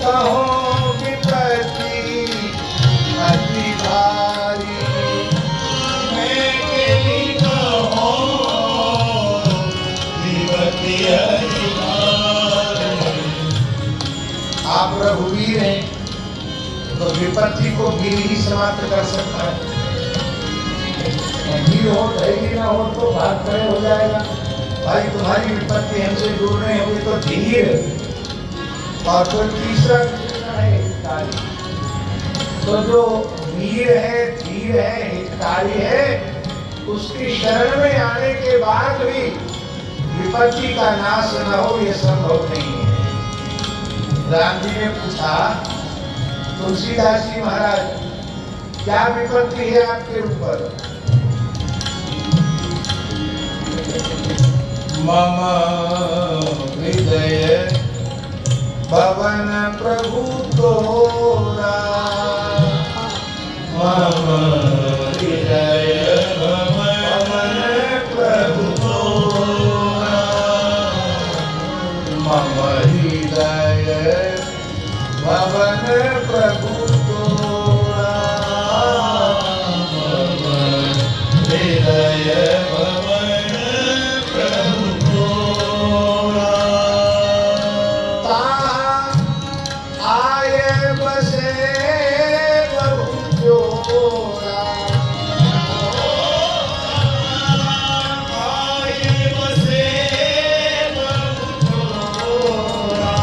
कहो विपत्ति अति भारी, मैं केली कहो विपत्ति अति भारी। आप रघुवीर हैं तो विपत्ति को वीर ही समाप्त कर सकता है। वीर हो धैर्य न हो तो भाग खड़े हो जाएगा। भाई तुम्हारी विपत्ति हमसे दूर नहीं होगी तो धीर। और कोई तीसरा विशेषण है हितकारी। तो जो वीर है, धीर है, हितकारी है, उसकी शरण में आने के बाद भी विपत्ति का नाश न हो यह संभव नहीं है। राम जी ने पूछा तुलसीदास जी महाराज क्या विपत्ति है आपके ऊपर? मम हृदय भवन प्रभु तोरा, मम हृदय भवन प्रभु तोरा, मम हृदय भवन प्रभु तोरा, मम हृदय भवन प्रभु तोरा। ताहा आय बसे प्रभु जोरा, आय बसे प्रभु तोरा,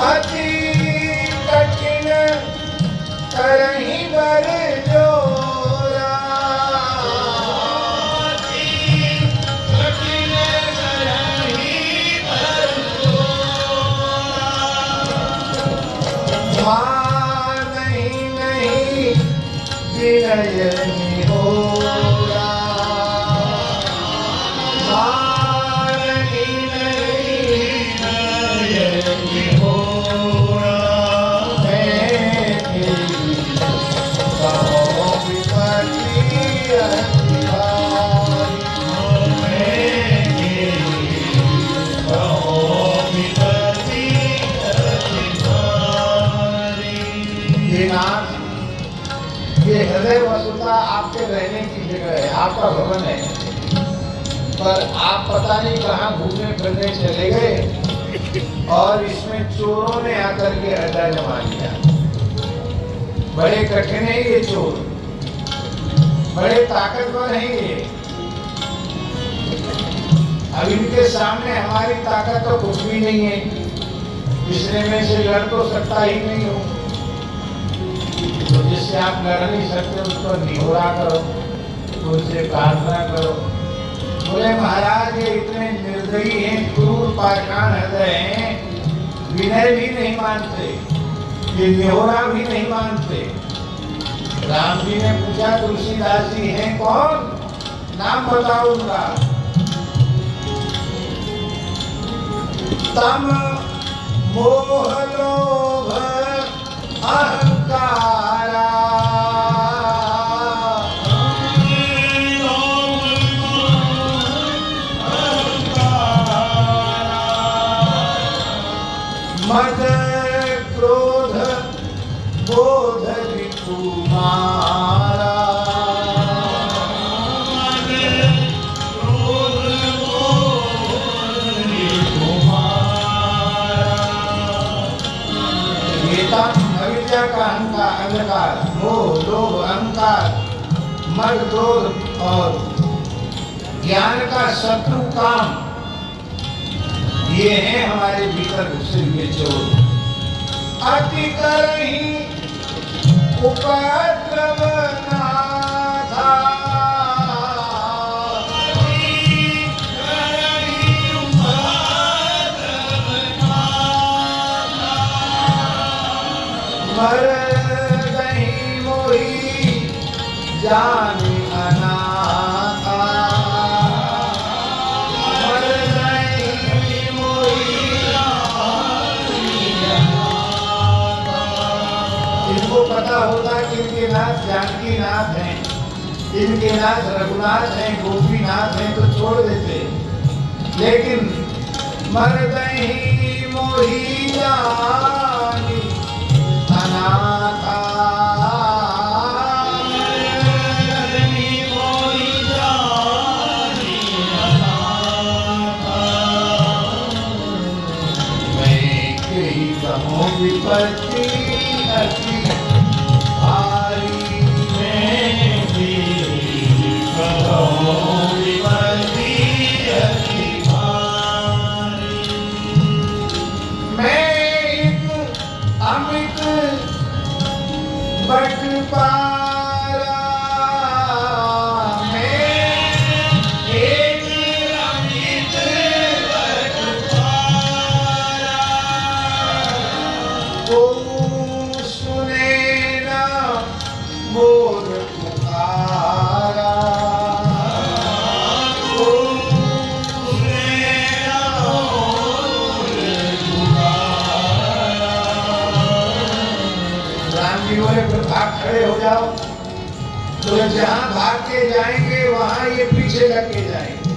अति कठिन करहि बर जोरा, अति कठिन करहि बर जोरा। मानहि नहीं विनय निहोरा, मानहि नहीं विनय निहोरा। मैं तेरी कहो विपत्ति अति भारी, मैं केली कहो विपत्ति अति भारी। ये नाथ, ये हृदय वसुता आपके रहने की जगह है, आपका भवन है। पर आप पता नहीं कहाँ घूमने फिरने चले गए और इसमें चोरों ने आकर के अड्डा जमा लिया। बड़े कठिन है ये चोर, बड़े ताकतवर हैं ये। अब इनके सामने हमारी ताकत तो कुछ भी नहीं है। पिछले में से लड़ तो सकता ही नहीं हो, तो जिससे आप लड़ नहीं सकते उस पर निहोरा करो, उनसे प्रार्थना करो। बोले महाराज ये इतने निर्दयी हैं, क्रूर पाषाण हृदय हैं, विनय भी नहीं मानते, ये निहोरा भी नहीं मानते। राम जी ने पूछा तुलसीदास जी हैं कौन? नाम बताओ उनका। तम मोह लोभ अहंकारा, मद क्रोध बोध कुमारा, अविद्या का अंधकार, मोह लोभ अहंकार, मद क्रोध और ज्ञान का शत्रु काम, ये है हमारे भीतर घुसे हुए चोर। अति करहि उपद्रव नाथा, मर गई मोही जाने अनाथा, मर गई मोही जाने अनाथा। इनको पता होता कि इनके नाथ जानकी नाथ हैं, इनके नाथ रघुनाथ हैं, गोपीनाथ हैं तो छोड़ देते, लेकिन मर गई मोही जानी अनाथा विपत्ति अति भारी मैं भी कहूँ विपत्ति अति भारी। मैं एक अमित बटवारा मैं एक अमित को सुने ना मोर पुकारा को सुने ना मोर पुकारा। राम जी बोले फिर भाग खड़े हो जाओ। तो जहाँ भाग के जाएंगे वहाँ ये पीछे लग के जाएंगे।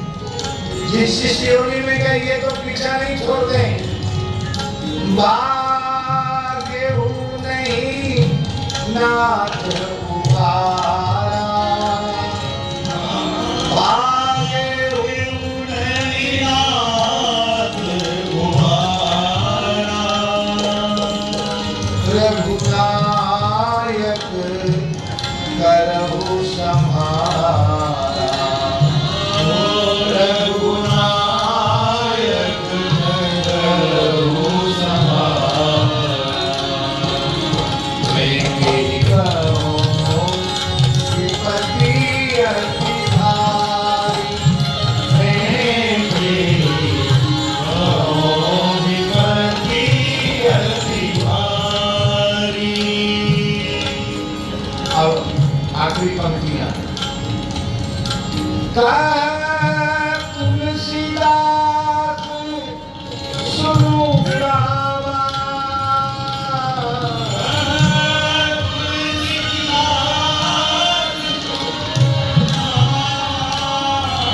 जिस शिष्योनी में गए ये तो पीछा नहीं छोड़ते। भाग्य हूँ नहीं नाथ उबारा भाग्य हूँ नहीं नाथ उबारा। रघुनायक करहु संहारा रघुनायक करहु संहारा। मैं कहूँ विपत्ति अति भारी मैं भी कहूँ विपत्ति अति भारी। अब आखिरी पंक्तियां तुलसीदास सुनु रामा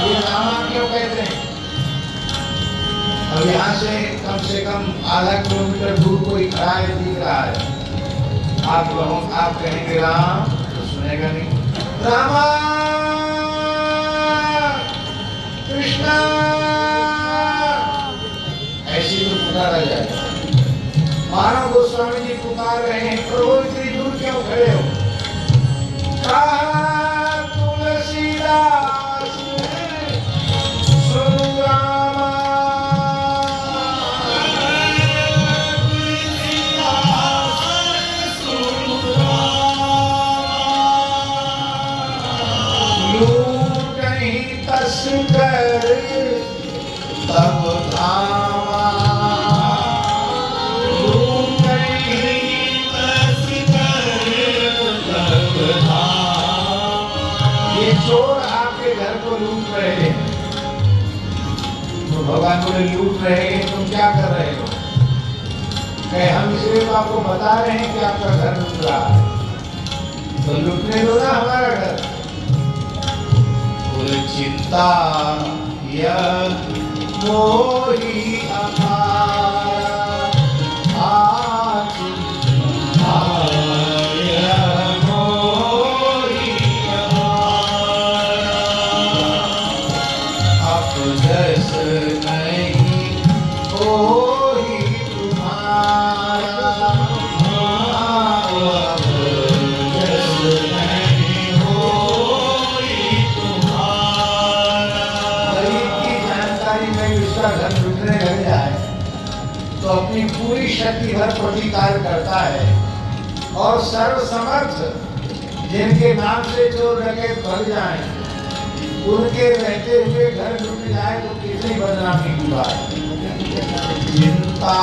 ये रामा क्यों कहते हैं? अब यहाँ से कम आधा किलोमीटर दूर कोई खड़ा है दिख रहा है। आप कहेंगे राम तो सुनेगा नहीं। रामा कृष्णा ऐसी तो पुकारा जाएगा। मानव गोस्वामी जी पुकार रहे हैं प्रभु इतनी दूर क्यों खड़े हो? कहा तुलसीदास सुनु रामा लूट नहीं तस्कर तब धामा लूट नहीं ये चोर आपके घर को लूट रहे हैं। तो भगवान बोले लूट रहे हैं तुम क्या कर रहे हो? कहे हम इसलिए तो आपको बता रहे हैं कि आपका घर लूट रहा है तो लूटने दो ना हमारा घर। बोले चिंता यह मोही अपारा आज जस नहीं कोई तुम्हारा जस नहीं कोई तुम्हारा। गरीब की जानकारी में उसका घर लूटने लग जाए तो अपनी पूरी शक्ति भर प्रतिकार करता है और सर्वसमर्थ जिनके नाम से चोर डकैत भर जाए उनके रहते हुए घर लूट जाए तो कितनी बदनामी की बात। चिंता